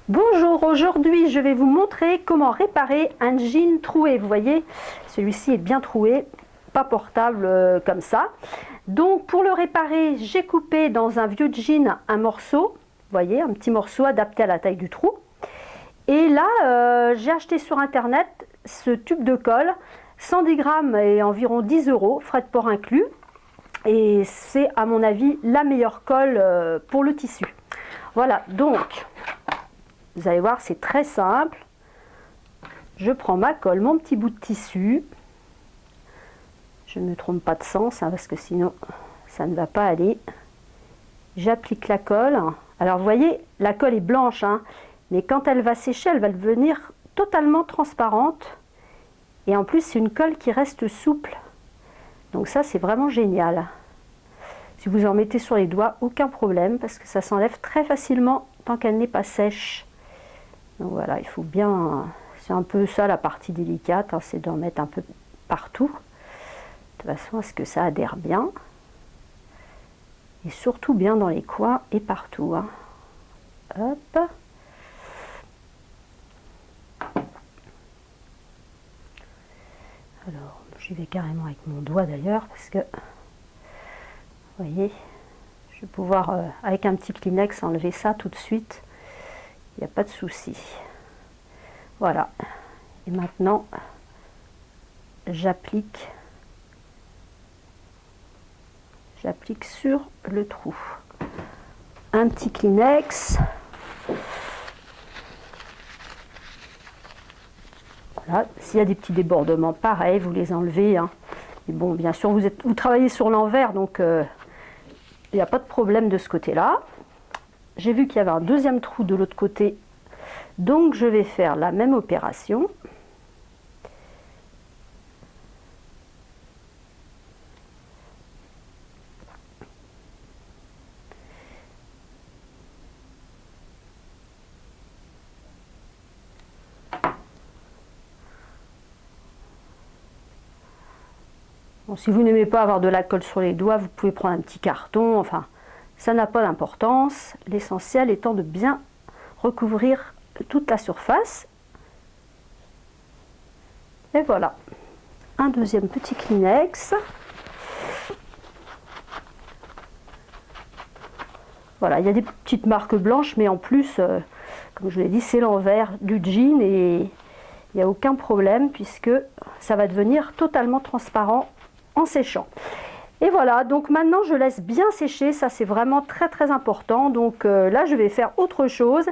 Bonjour, aujourd'hui je vais vous montrer comment réparer un jean troué. Vous voyez, celui-ci est bien troué, pas portable comme ça. Donc pour le réparer, j'ai coupé dans un vieux jean un morceau, vous voyez, un petit morceau adapté à la taille du trou. Et là, j'ai acheté sur internet ce tube de colle, 110 grammes et environ 10 €, frais de port inclus. Et c'est à mon avis la meilleure colle pour le tissu. Voilà, donc vous allez voir, c'est très simple. Je prends ma colle, mon petit bout de tissu. Je ne me trompe pas de sens, hein, parce que sinon ça ne va pas aller. J'applique la colle. Alors vous voyez, la colle est blanche, hein, mais quand elle va sécher, elle va devenir totalement transparente. Et en plus, c'est une colle qui reste souple. Donc ça, c'est vraiment génial. Si vous en mettez sur les doigts, aucun problème, parce que ça s'enlève très facilement tant qu'elle n'est pas sèche. Donc voilà, il faut bien, c'est un peu ça la partie délicate, hein, c'est d'en mettre un peu partout, de façon à ce que ça adhère bien, et surtout bien dans les coins et partout. Hein. Hop. Alors, j'y vais carrément avec mon doigt d'ailleurs, parce que, vous voyez, je vais pouvoir, avec un petit Kleenex, enlever ça tout de suite. Il n'y a pas de souci. Voilà. Et maintenant, j'applique sur le trou. Un petit Kleenex. Voilà. S'il y a des petits débordements, pareil, vous les enlevez. Hein. Et bon, bien sûr, vous travaillez sur l'envers, donc il n'y a pas de problème de ce côté-là. J'ai vu qu'il y avait un deuxième trou de l'autre côté, donc je vais faire la même opération. Bon, si vous n'aimez pas avoir de la colle sur les doigts, vous pouvez prendre un petit carton, enfin, ça n'a pas d'importance. L'essentiel étant de bien recouvrir toute la surface. Et voilà. Un deuxième petit Kleenex. Voilà, il y a des petites marques blanches, mais en plus, comme je vous l'ai dit, c'est l'envers du jean et il n'y a aucun problème puisque ça va devenir totalement transparent en séchant. Et voilà, donc maintenant je laisse bien sécher, ça c'est vraiment très très important. Donc là je vais faire autre chose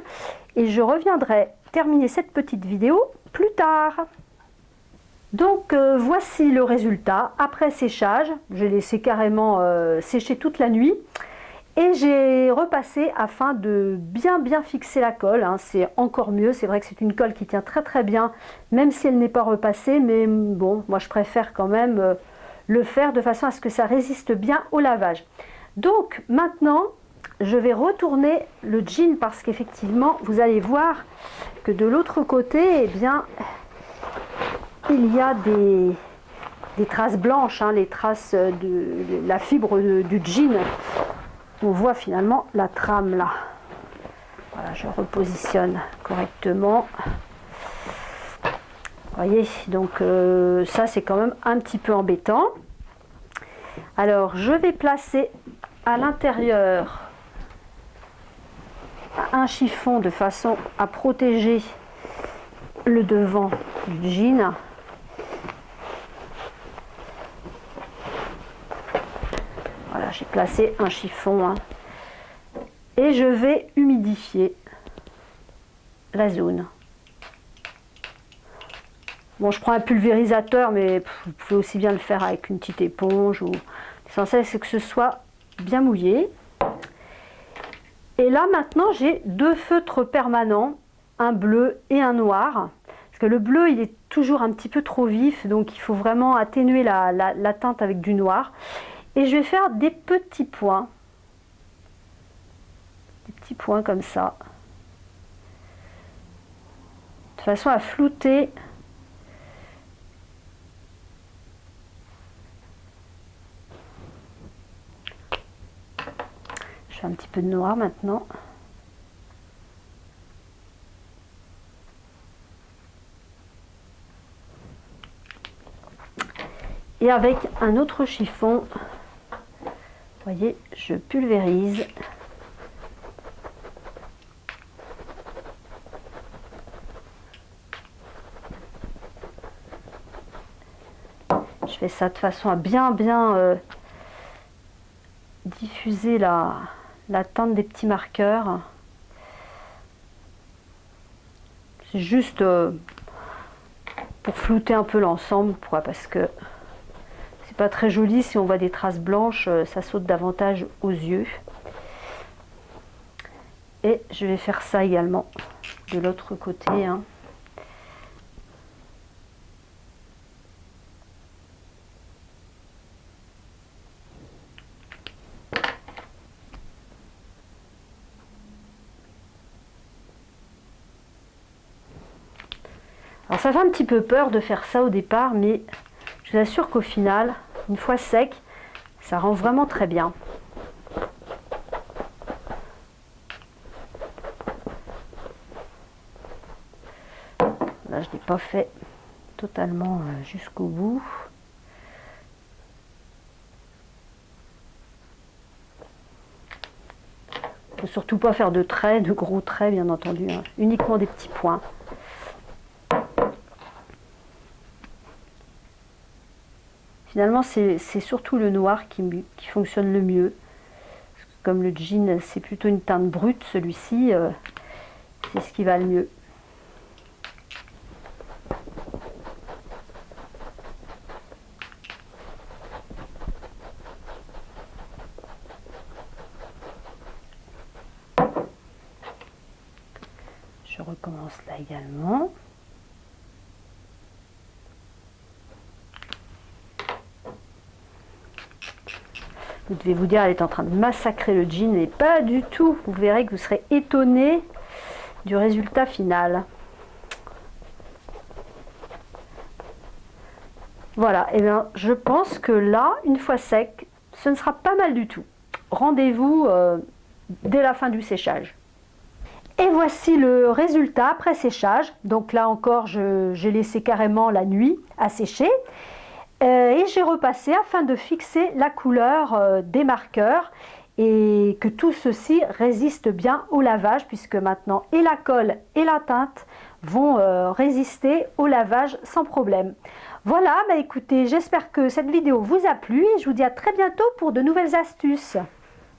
et je reviendrai terminer cette petite vidéo plus tard. Donc voici le résultat après séchage. J'ai laissé carrément sécher toute la nuit et j'ai repassé afin de bien fixer la colle. Hein. C'est encore mieux, c'est vrai que c'est une colle qui tient très très bien même si elle n'est pas repassée, mais bon, moi je préfère quand même le faire de façon à ce que ça résiste bien au lavage. Donc maintenant je vais retourner le jean parce qu'effectivement vous allez voir que de l'autre côté, eh bien il y a des traces blanches, hein, les traces de la fibre du jean. On voit finalement la trame là. Voilà, je repositionne correctement. Vous voyez, donc ça c'est quand même un petit peu embêtant. Alors je vais placer à l'intérieur un chiffon de façon à protéger le devant du jean. Voilà, j'ai placé un chiffon, hein. Et je vais humidifier la zone. Bon, je prends un pulvérisateur, mais vous pouvez aussi bien le faire avec une petite éponge. L'essentiel, c'est que ce soit bien mouillé. Et là, maintenant, j'ai deux feutres permanents, un bleu et un noir. Parce que le bleu, il est toujours un petit peu trop vif, donc il faut vraiment atténuer la teinte avec du noir. Et je vais faire des petits points. Des petits points comme ça. De façon à flouter je fais un petit peu de noir maintenant. Et avec un autre chiffon, vous voyez, je pulvérise. Je fais ça de façon à bien diffuser la teinte des petits marqueurs. C'est juste pour flouter un peu l'ensemble, parce que c'est pas très joli si on voit des traces blanches, ça saute davantage aux yeux. Et je vais faire ça également de l'autre côté, hein. Alors ça fait un petit peu peur de faire ça au départ, mais je vous assure qu'au final, une fois sec, ça rend vraiment très bien. Là, je n'ai pas fait totalement jusqu'au bout. Il ne faut surtout pas faire de traits, de gros traits, bien entendu, hein. Uniquement des petits points. Finalement, c'est surtout le noir qui fonctionne le mieux. Comme le jean, c'est plutôt une teinte brute, celui-ci, c'est ce qui va le mieux. Je recommence là également. Vous devez vous dire, elle est en train de massacrer le jean, et pas du tout. Vous verrez que vous serez étonné du résultat final. Voilà, et bien je pense que là, une fois sec, ce ne sera pas mal du tout. Rendez-vous dès la fin du séchage. Et voici le résultat après séchage. Donc là encore, j'ai laissé carrément la nuit à sécher. Et j'ai repassé afin de fixer la couleur des marqueurs et que tout ceci résiste bien au lavage, puisque maintenant et la colle et la teinte vont résister au lavage sans problème. Voilà, bah écoutez, j'espère que cette vidéo vous a plu et je vous dis à très bientôt pour de nouvelles astuces.